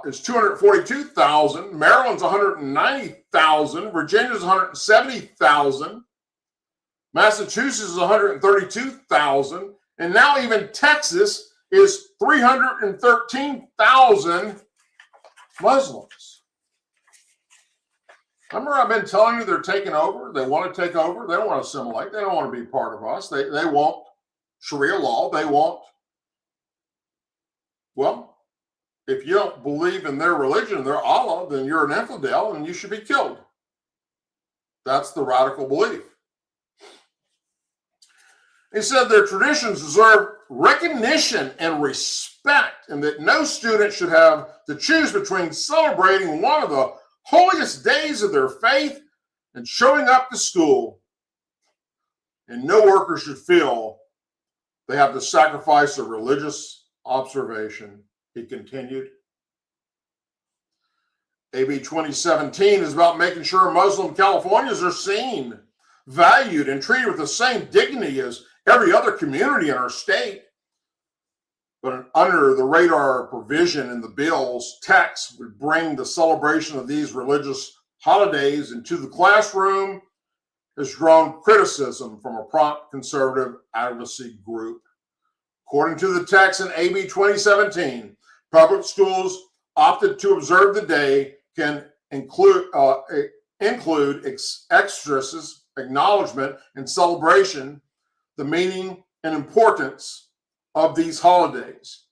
is 242,000. Maryland's 190,000. Virginia's 170,000. Massachusetts is 132,000. And now even Texas is 313,000 Muslims. Remember, I've been telling you they're taking over. They want to take over. They don't want to assimilate. They don't want to be part of us. They want Sharia law. They want, well, if you don't believe in their religion, their Allah, then you're an infidel and you should be killed. That's the radical belief. He said their traditions deserve recognition and respect, and that no student should have to choose between celebrating one of the holiest days of their faith and showing up to school. And no worker should feel they have to sacrifice a religious observation, he continued. AB 2017 is about making sure Muslim Californians are seen, valued, and treated with the same dignity as every other community in our state. But an under-the-radar provision in the bill's text would bring the celebration of these religious holidays into the classroom has drawn criticism from a prompt conservative advocacy group. According to the text in AB 2017, public schools opted to observe the day can include exegesis, acknowledgement, and celebration the meaning and importance of these holidays.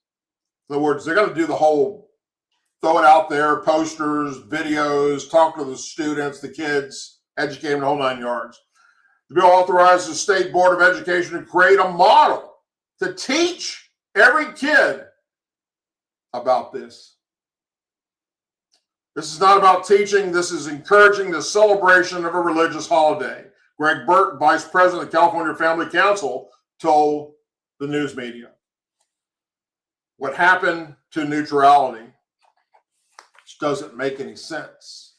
In other words, they're going to do the whole throw it out there, posters, videos, talk to the students, the kids, educate them the whole 9 yards. The bill authorizes the State Board of Education to create a model to teach every kid about this. This is not about teaching, this is encouraging the celebration of a religious holiday. Greg Burt, Vice President of the California Family Council, told the news media. What happened to neutrality? Which doesn't make any sense.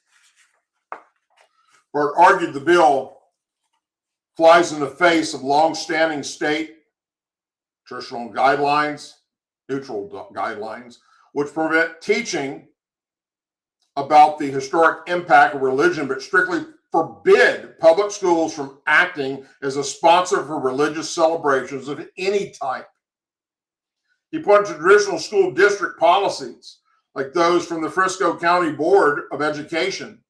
Burt argued the bill flies in the face of long-standing state traditional guidelines, neutral guidelines, which prevent teaching about the historic impact of religion, but strictly forbid public schools from acting as a sponsor for religious celebrations of any type. He pointed to traditional school district policies, like those from the Frisco County Board of Education,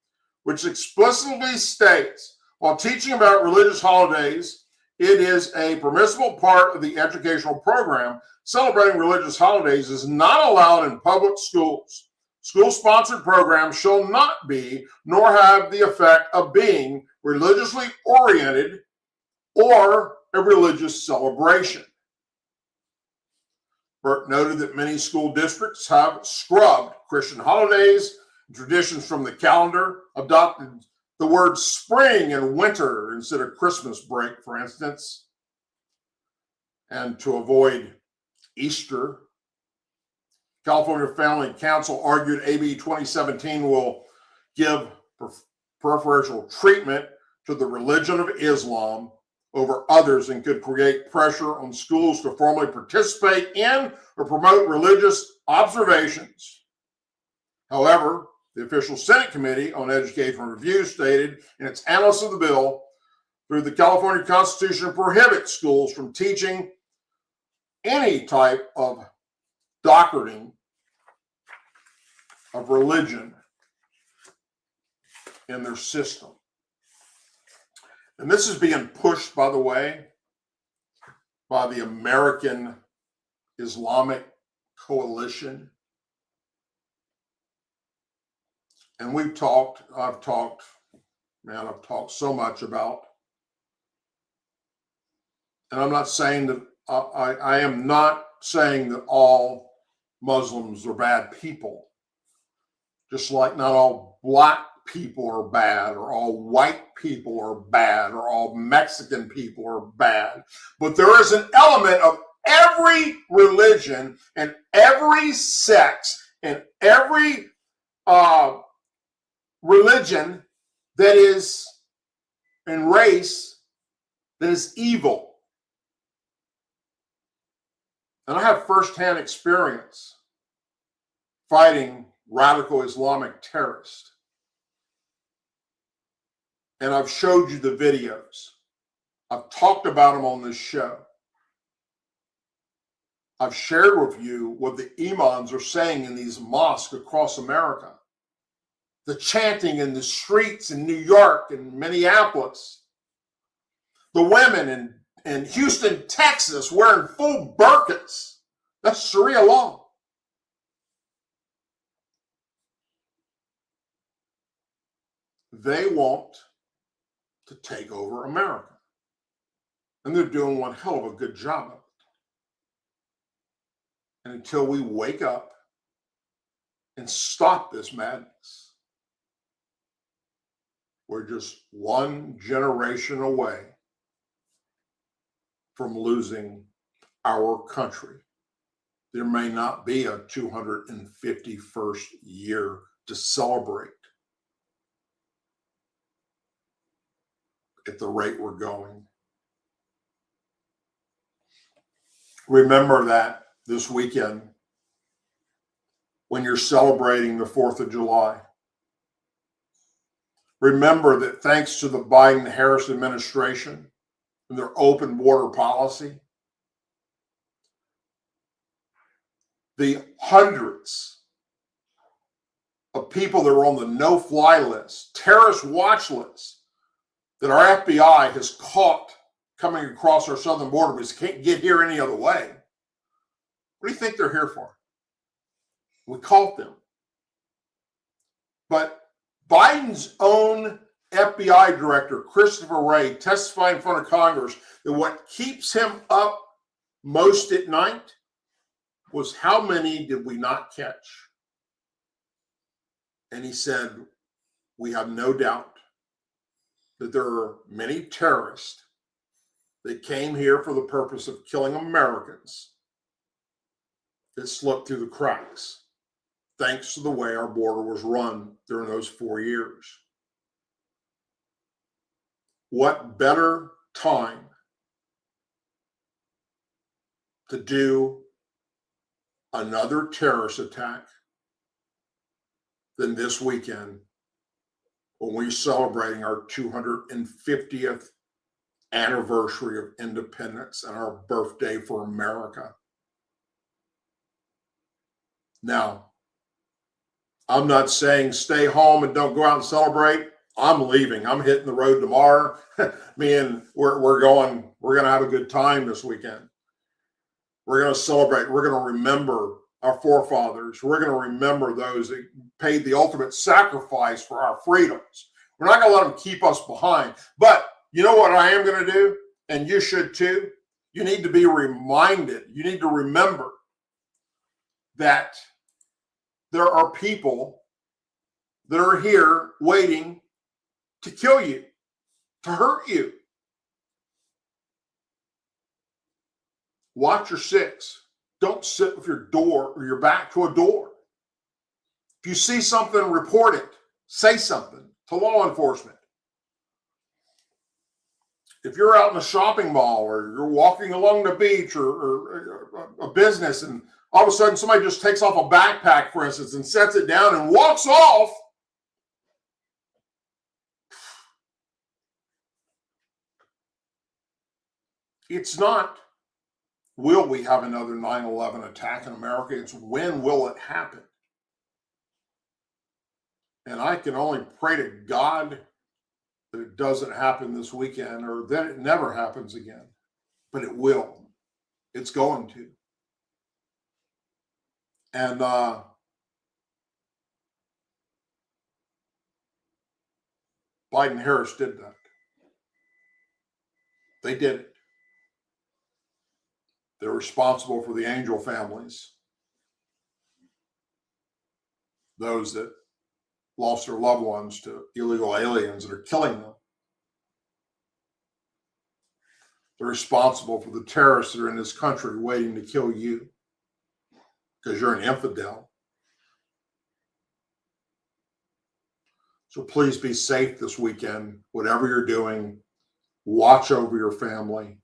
which explicitly states, while teaching about religious holidays, it is a permissible part of the educational program. Celebrating religious holidays is not allowed in public schools. School-sponsored programs shall not be, nor have the effect of being, religiously oriented or a religious celebration. Burt noted that many school districts have scrubbed Christian holidays and traditions from the calendar, adopted the words spring and winter instead of Christmas break, for instance, and to avoid Easter. California Family Council argued AB 2017 will give preferential treatment to the religion of Islam over others and could create pressure on schools to formally participate in or promote religious observations. However, the official Senate Committee on Education Review stated in its analysis of the bill, through the California Constitution prohibits schools from teaching any type of doctrining of religion in their system. And this is being pushed, by the way, by the American Islamic Coalition. And I've talked so much about, and I'm not saying that, I am not saying that all Muslims are bad people. Just like not all black people are bad, or all white people are bad, or all Mexican people are bad. But there is an element of every religion and every sex and every religion that is, and race that is evil. And I have firsthand experience fighting radical Islamic terrorists. And I've showed you the videos. I've talked about them on this show. I've shared with you what the imams are saying in these mosques across America. The chanting in the streets in New York and Minneapolis. The women in Houston, Texas, wearing full burqas. That's Sharia law. They want to take over America. And they're doing one hell of a good job of it. And until we wake up and stop this madness, we're just one generation away from losing our country. There may not be a 251st year to celebrate at the rate we're going. Remember that this weekend when you're celebrating the 4th of July. Remember that thanks to the Biden-Harris administration and their open border policy, the hundreds of people that were on the no-fly list, terrorist watch list, that our FBI has caught coming across our southern border because they can't get here any other way. What do you think they're here for? We caught them. But Biden's own FBI director, Christopher Wray, testified in front of Congress that what keeps him up most at night was how many did we not catch? And he said, we have no doubt that there are many terrorists that came here for the purpose of killing Americans that slipped through the cracks, thanks to the way our border was run during those 4 years. What better time to do another terrorist attack than this weekend when we're celebrating our 250th anniversary of independence and our birthday for America. Now, I'm not saying stay home and don't go out and celebrate. I'm leaving. I'm hitting the road tomorrow. Me and we're going to have a good time this weekend. We're going to celebrate. We're going to remember our forefathers. We're going to remember those that paid the ultimate sacrifice for our freedoms. We're not going to let them keep us behind. But you know what I am going to do? And you should too. You need to be reminded. You need to remember that there are people that are here waiting to kill you, to hurt you. Watch your six. Don't sit with your door or your back to a door. If you see something, report it. Say something to law enforcement. If you're out in a shopping mall or you're walking along the beach or a business and all of a sudden somebody just takes off a backpack, for instance, and sets it down and walks off, it's not, will we have another 9/11 attack in America? It's when will it happen? And I can only pray to God that it doesn't happen this weekend or that it never happens again. But it will. It's going to. And Biden-Harris did that. They did it. They're responsible for the angel families, those that lost their loved ones to illegal aliens that are killing them. They're responsible for the terrorists that are in this country waiting to kill you because you're an infidel. So please be safe this weekend, whatever you're doing. Watch over your family,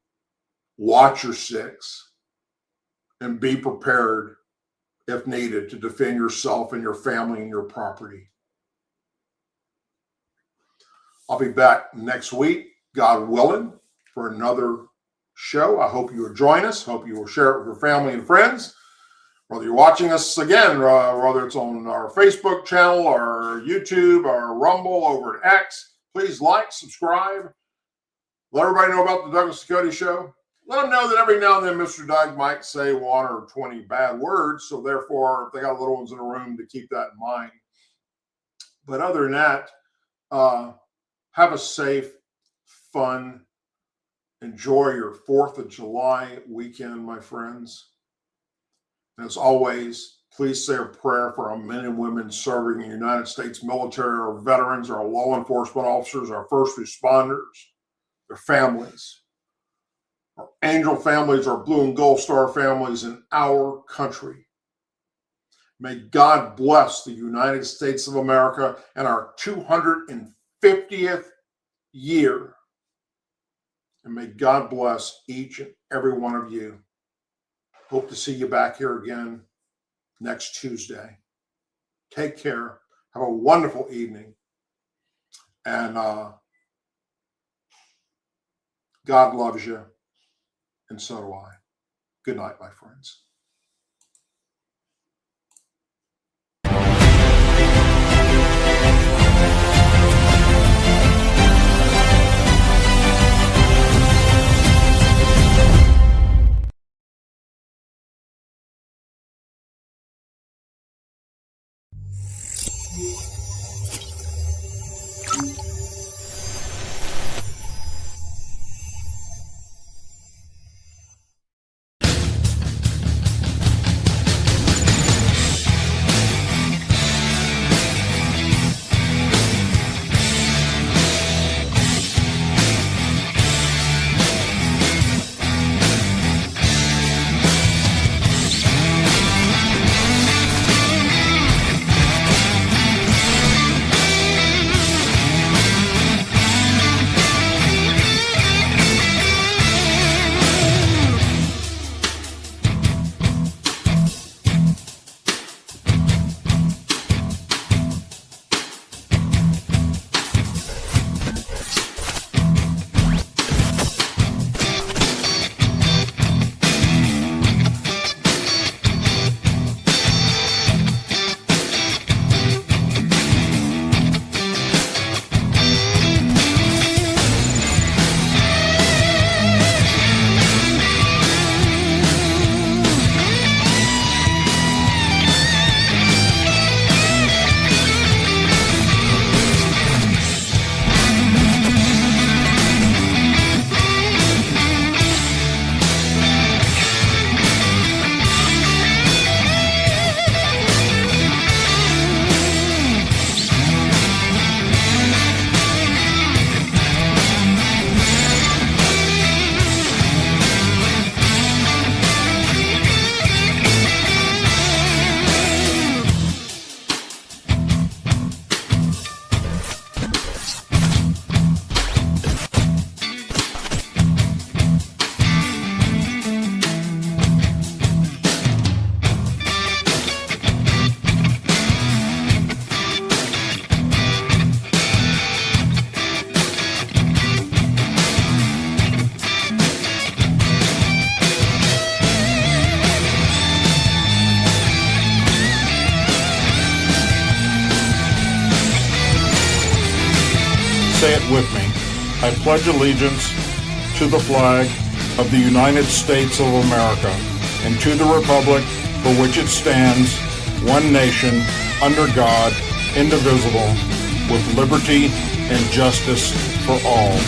watch your six, and be prepared, if needed, to defend yourself and your family and your property. I'll be back next week, God willing, for another show. I hope you will join us. Hope you will share it with your family and friends. Whether you're watching us again, whether it's on our Facebook channel, our YouTube, our Rumble, over at X, please like, subscribe. Let everybody know about the Douglas Ducote Show. Let them know that every now and then Mr. Doug might say 1 or 20 bad words. So therefore, if they got little ones in the room, to keep that in mind. But other than that, have a safe, fun, enjoy your 4th of July weekend, my friends. And as always, please say a prayer for our men and women serving in the United States military, our veterans, our law enforcement officers, our first responders, their families, our angel families, our blue and gold star families in our country. May God bless the United States of America and our 250th year. And may God bless each and every one of you. Hope to see you back here again next Tuesday. Take care. Have a wonderful evening. And God loves you. And so do I. Good night, my friends. Say it with me. I pledge allegiance to the flag of the United States of America and to the republic for which it stands, one nation, under God, indivisible, with liberty and justice for all.